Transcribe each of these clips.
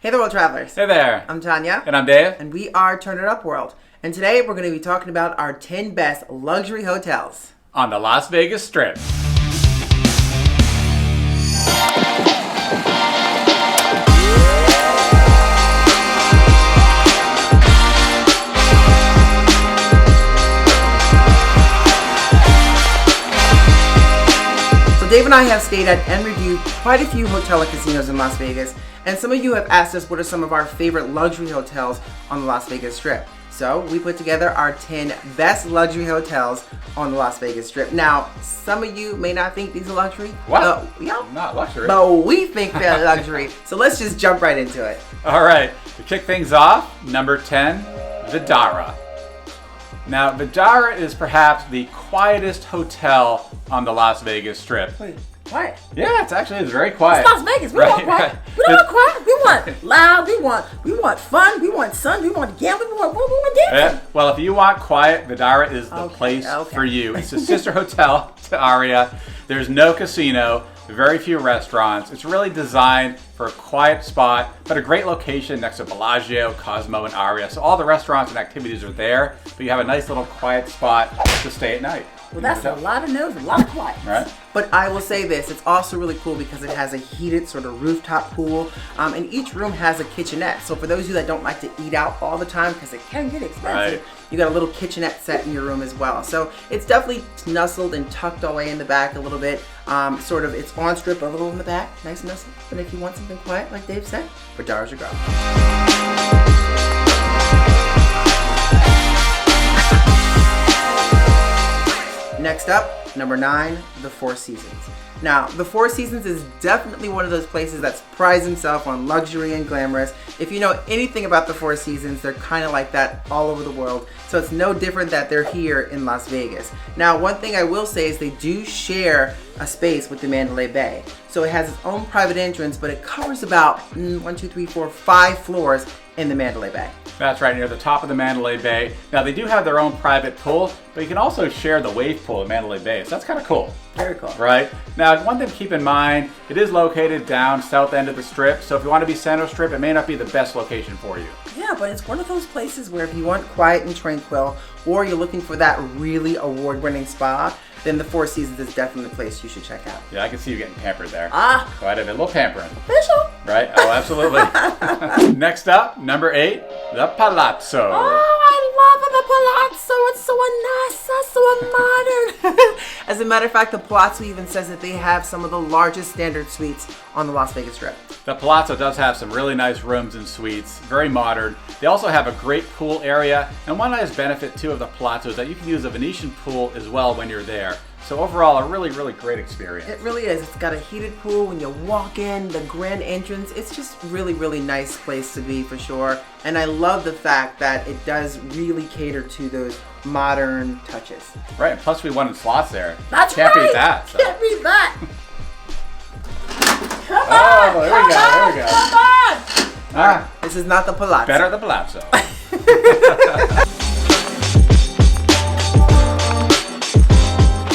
Hey there, world travelers. Hey there. I'm Tanya. And I'm Dave. And we are Turn It Up World. And today we're going to be talking about our 10 best luxury hotels On the Las Vegas Strip. So Dave and I have stayed at and reviewed quite a few hotel and casinos in Las Vegas. And some of you have asked us what are some of our favorite luxury hotels on the Las Vegas Strip. So we put together our 10 best luxury hotels on the Las Vegas Strip. Now, some of you may not think these are luxury. What? Yeah. Not luxury. But we think they're luxury. So let's just jump right into it. All right. To kick things off, number 10, the Dara. Now, the Dara is perhaps the quietest hotel on the Las Vegas Strip. Wait, quiet? Yeah, it's very quiet. It's Las Vegas. We don't want quiet. We don't want quiet. We want loud. We want fun. We want sun. We want gambling. We want dancing. Yeah. Well, if you want quiet, the Dara is the place for you. It's a sister hotel to Aria. There's no casino, very few restaurants. It's really designed for a quiet spot, but a great location next to Bellagio, Cosmo, and Aria. So all the restaurants and activities are there, but you have a nice little quiet spot to stay at night. Well, that's a lot of no's, a lot of quiet. Right. But I will say this, it's also really cool because it has a heated sort of rooftop pool, and each room has a kitchenette. So for those of you that don't like to eat out all the time, because it can get expensive, you got a little kitchenette set in your room as well. So it's definitely nestled and tucked away in the back a little bit. It's on strip a little in the back, nice and nestled. But if you want something quiet, like Dave said, Dara's your girl. Next up, number 9, the Four Seasons. Now, the Four Seasons is definitely one of those places that prides himself on luxury and glamorous. If you know anything about the Four Seasons, they're kind of like that all over the world. So it's no different that they're here in Las Vegas. Now, one thing I will say is they do share a space with the Mandalay Bay. So it has its own private entrance, but it covers about 5 floors in the Mandalay Bay. That's right, near the top of the Mandalay Bay. Now, they do have their own private pool, but you can also share the wave pool at Mandalay Bay. So that's kind of cool. Very cool. Right? Now, one thing to keep in mind, it is located down south end of the Strip. So if you want to be center Strip, it may not be the best location for you. Yeah, but it's one of those places where if you want quiet and tranquil, or you're looking for that really award-winning spa, then the Four Seasons is definitely the place you should check out. Yeah, I can see you getting pampered there. Quite a bit, a little pampering. Official. Right? Oh, absolutely. Next up, number 8, the Palazzo. Oh, I love the Palazzo. It's so nice, so modern. As a matter of fact, the Palazzo even says that they have some of the largest standard suites on the Las Vegas Strip. The Palazzo does have some really nice rooms and suites, very modern. They also have a great pool area, and one nice benefit too of the Palazzo is that you can use a Venetian pool as well when you're there. So overall, a really, really great experience. It really is. It's got a heated pool when you walk in, the grand entrance. It's just really, really nice place to be for sure. And I love the fact that it does really cater to those modern touches. Right, and plus we won slots there. That's Can't right. beat that. So. Can't beat that. Come on, there we go. Come on. This is not the Palazzo. Better the Palazzo.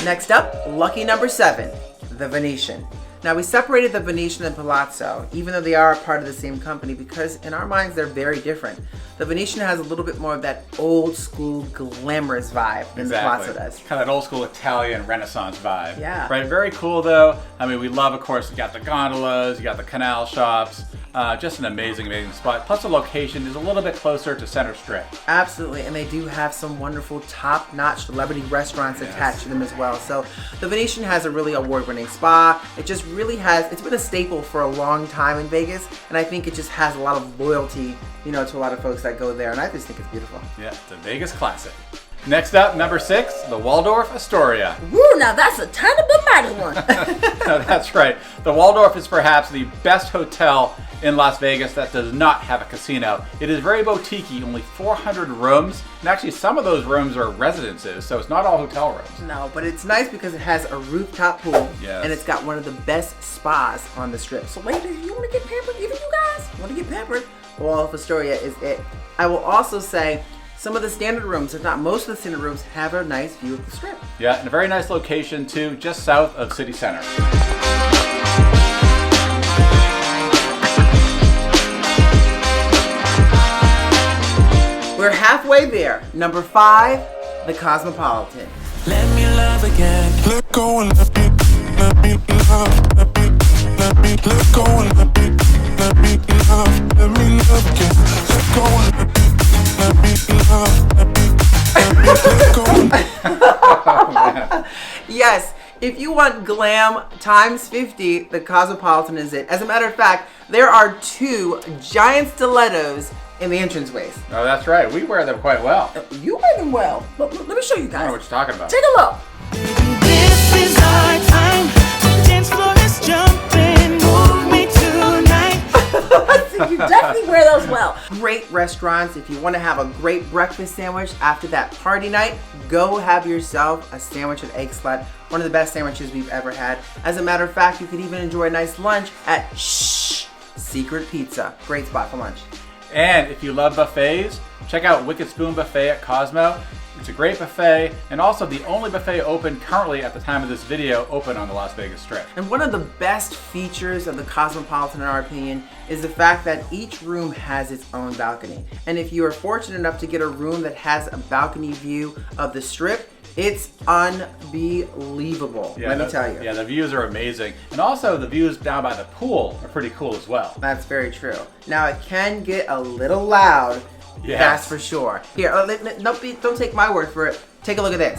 Next up, lucky number 7, the Venetian. Now, we separated the Venetian and Palazzo, even though they are a part of the same company, because in our minds, they're very different. The Venetian has a little bit more of that old school glamorous vibe than the Palazzo does. Kind of an old school Italian Renaissance vibe. Yeah. Right, very cool though. I mean, we love, of course, you got the gondolas, you got the canal shops. Just an amazing, amazing spot. Plus the location is a little bit closer to Center Strip. Absolutely, and they do have some wonderful top-notch celebrity restaurants attached to them as well. So the Venetian has a really award-winning spa. It just really has, it's been a staple for a long time in Vegas, and I think it just has a lot of loyalty, to a lot of folks that go there, and I just think it's beautiful. Yeah, it's a Vegas classic. Next up, number 6, the Waldorf Astoria. Woo, now that's a turnable mighty one. No, that's right. The Waldorf is perhaps the best hotel in Las Vegas that does not have a casino. It is very boutique-y, only 400 rooms, and actually some of those rooms are residences, so it's not all hotel rooms. No, but it's nice because it has a rooftop pool, yes, and it's got one of the best spas on the Strip. So ladies, if you want to get pampered, even you guys want to get pampered, Waldorf Astoria is it. I will also say, some of the standard rooms, if not most of the standard rooms, have a nice view of the Strip. Yeah, and a very nice location too, just south of City Center. We're halfway there. Number 5, the Cosmopolitan. Let me love again. Let go and let me love. Let go and let me love. Let me love again. Let go and let me love. Let go and Yes, if you want glam times 50, the Cosmopolitan is it. As a matter of fact, there are 2 giant stilettos in the entranceways. Oh, that's right. We wear them quite well. You wear them well. Let me show you I don't know guys. what you're talking about. Take a look. This is our time. Dance floor is jumping. Move me tonight. You definitely wear those well. Great restaurants. If you want to have a great breakfast sandwich after that party night, go have yourself a sandwich and egg slut. One of the best sandwiches we've ever had. As a matter of fact, you could even enjoy a nice lunch at Secret Pizza. Great spot for lunch. And if you love buffets, check out Wicked Spoon Buffet at Cosmo. It's a great buffet, and also the only buffet open currently at the time of this video open on the Las Vegas Strip. And one of the best features of the Cosmopolitan, in our opinion, is the fact that each room has its own balcony. And if you are fortunate enough to get a room that has a balcony view of the Strip, it's unbelievable, let me tell you. Yeah, the views are amazing. And also the views down by the pool are pretty cool as well. That's very true. Now it can get a little loud, Yes. that's for sure. Here, don't take my word for it. Take a look at this.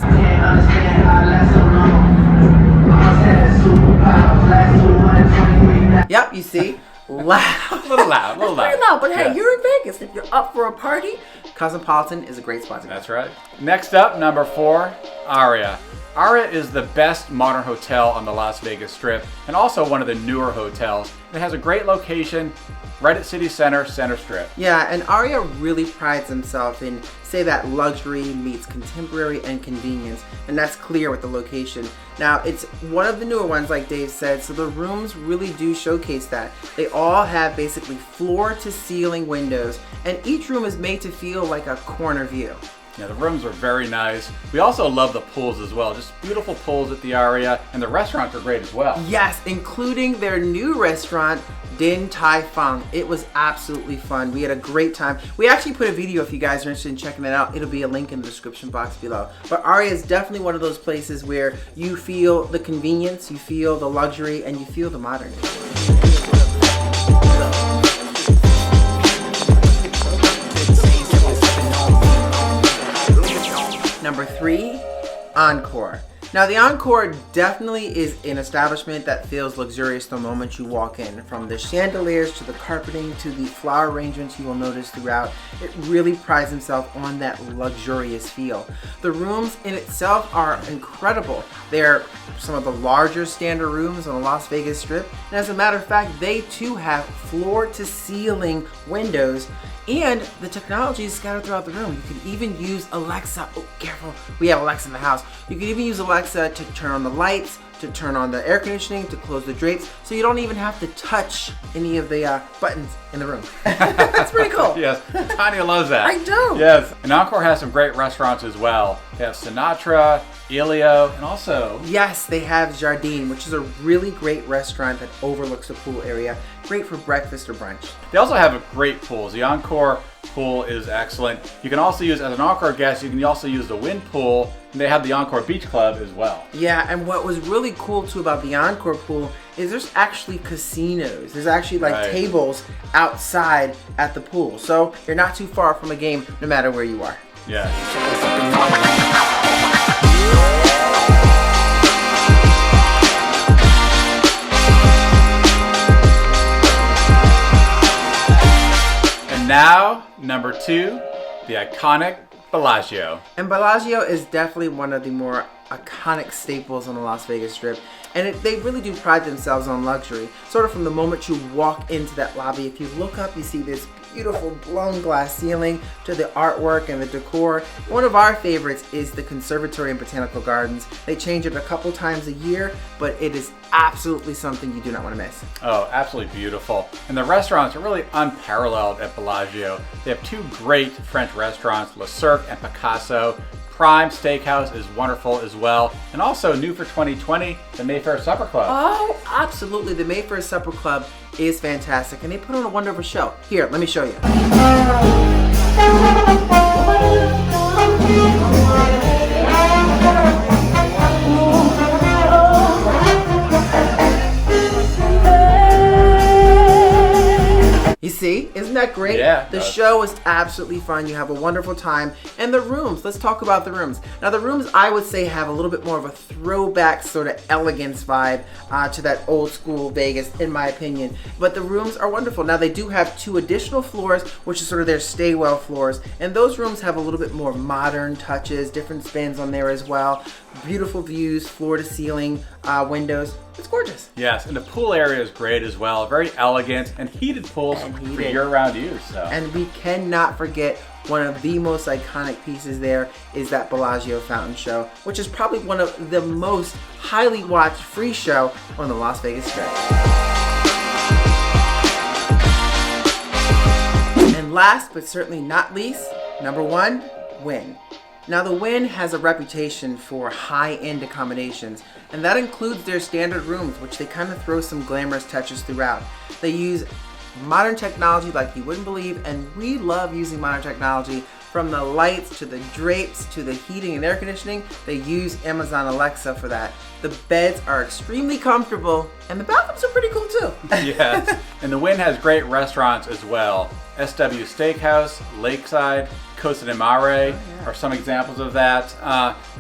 Yep, you see? Loud. A little loud, a little loud. Pretty loud, but hey, Yeah. you're in Vegas. If you're up for a party, Cosmopolitan is a great spot to go. That's right. Next up, number 4, Aria. Aria is the best modern hotel on the Las Vegas Strip and also one of the newer hotels. It has a great location right at City Center, Center Strip. Yeah, and Aria really prides himself in, say, that luxury meets contemporary and convenience, and that's clear with the location. Now, it's one of the newer ones, like Dave said, so the rooms really do showcase that. They all have basically floor-to-ceiling windows, and each room is made to feel like a corner view. Yeah, the rooms are very nice. We also love the pools as well. Just beautiful pools at the Aria, and the restaurants are great as well. Yes, including their new restaurant, Din Tai Fung. It was absolutely fun. We had a great time. We actually put a video if you guys are interested in checking that out. It'll be a link in the description box below. But Aria is definitely one of those places where you feel the convenience, you feel the luxury, and you feel the modernity. Number 3, Encore. Now the Encore definitely is an establishment that feels luxurious the moment you walk in. From the chandeliers to the carpeting to the flower arrangements you will notice throughout, it really prides itself on that luxurious feel. The rooms in itself are incredible. They're some of the larger standard rooms on the Las Vegas Strip, and as a matter of fact, they too have floor-to-ceiling windows, and the technology is scattered throughout the room. You can even use Alexa. Oh, careful. We have Alexa in the house. You can even use Alexa to turn on the lights, to turn on the air conditioning, to close the drapes, so you don't even have to touch any of the buttons in the room. That's pretty cool. Yes, Tanya loves that. I do. Yes, and Encore has some great restaurants as well. They have Sinatra, Elio, and also... Yes, they have Jardine, which is a really great restaurant that overlooks the pool area. Great for breakfast or brunch. They also have a great pools. The Encore pool is excellent. You can also use, as an Encore guest, you can also use the Wynn pool, and they have the Encore Beach Club as well. Yeah, and what was really cool too about the Encore pool is there's actually casinos. There's actually like tables outside at the pool. So you're not too far from a game no matter where you are. Yeah. Now, number 2, the iconic Bellagio. And Bellagio is definitely one of the more iconic staples on the Las Vegas Strip. And they really do pride themselves on luxury. Sort of from the moment you walk into that lobby, if you look up, you see this beautiful blown glass ceiling to the artwork and the decor. One of our favorites is the Conservatory and Botanical Gardens. They change it a couple times a year, but it is absolutely something you do not want to miss. Oh, absolutely beautiful. And the restaurants are really unparalleled at Bellagio. They have 2 great French restaurants, Le Cirque and Picasso. Prime Steakhouse is wonderful as well. And also new for 2020, the Mayfair Supper Club. Oh, absolutely. The Mayfair Supper Club is fantastic, and they put on a wonderful show. Here, let me show you. You see, isn't that great? Yeah. The show was absolutely fun. You have a wonderful time. And the rooms, let's talk about the rooms. Now the rooms, I would say, have a little bit more of a throwback sort of elegance vibe to that old school Vegas, in my opinion. But the rooms are wonderful. Now they do have 2 additional floors, which is sort of their stay well floors. And those rooms have a little bit more modern touches, different spins on there as well. Beautiful views, floor to ceiling windows. It's gorgeous. Yes, and the pool area is great as well. Very elegant and heated pools for year-round use. So. And we cannot forget one of the most iconic pieces there is that Bellagio fountain show, which is probably one of the most highly watched free show on the Las Vegas Strip. And last but certainly not least, number 1, Wynn. Now the Wynn has a reputation for high-end accommodations, and that includes their standard rooms, which they kind of throw some glamorous touches throughout. They use modern technology like you wouldn't believe, and we love using modern technology. From the lights to the drapes to the heating and air conditioning, they use Amazon Alexa for that. The beds are extremely comfortable, and the bathrooms are pretty cool too. Yes, and the Wynn has great restaurants as well. SW Steakhouse, Lakeside, Costa de Mare are some examples of that.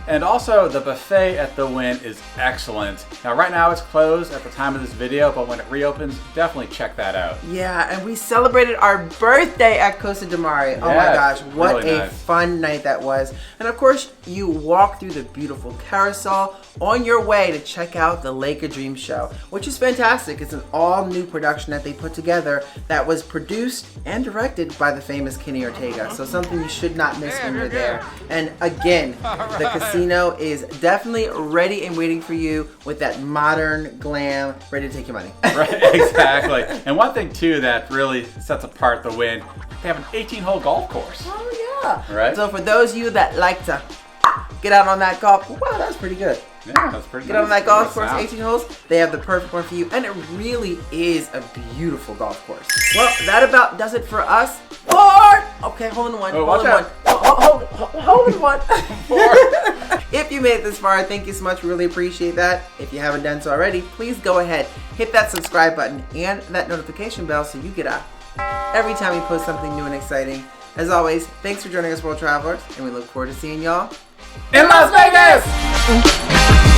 And also the buffet at the Wynn is excellent. Now right now it's closed at the time of this video, but when it reopens, definitely check that out. Yeah, and we celebrated our birthday at Costa de Mare. Oh my gosh, what really a nice. fun night that was. And of course, you walk through the beautiful carousel on your way to check out the Lake of Dreams show, which is fantastic. It's an all-new production that they put together that was produced and directed by the famous Kenny Ortega. So something you should not miss when you're there. And again, the casino is definitely ready and waiting for you with that modern glam, ready to take your money. Right, exactly. And one thing too that really sets apart the Wynn, they have an 18-hole golf course. Oh yeah. Right. So for those of you that like to get out on that golf, wow, that's pretty good. Yeah, that's pretty Get out on that nice. golf Pretty course, nice 18 holes, they have the perfect one for you, and it really is a beautiful golf course. Well, that about does it for us. Okay, hold on one. Oh, hold watch on out. one. Hold on one. If you made it this far, thank you so much. We really appreciate that. If you haven't done so already, please go ahead, hit that subscribe button and that notification bell so you get up every time we post something new and exciting. As always, thanks for joining us, World Travelers, and we look forward to seeing y'all In Las Vegas!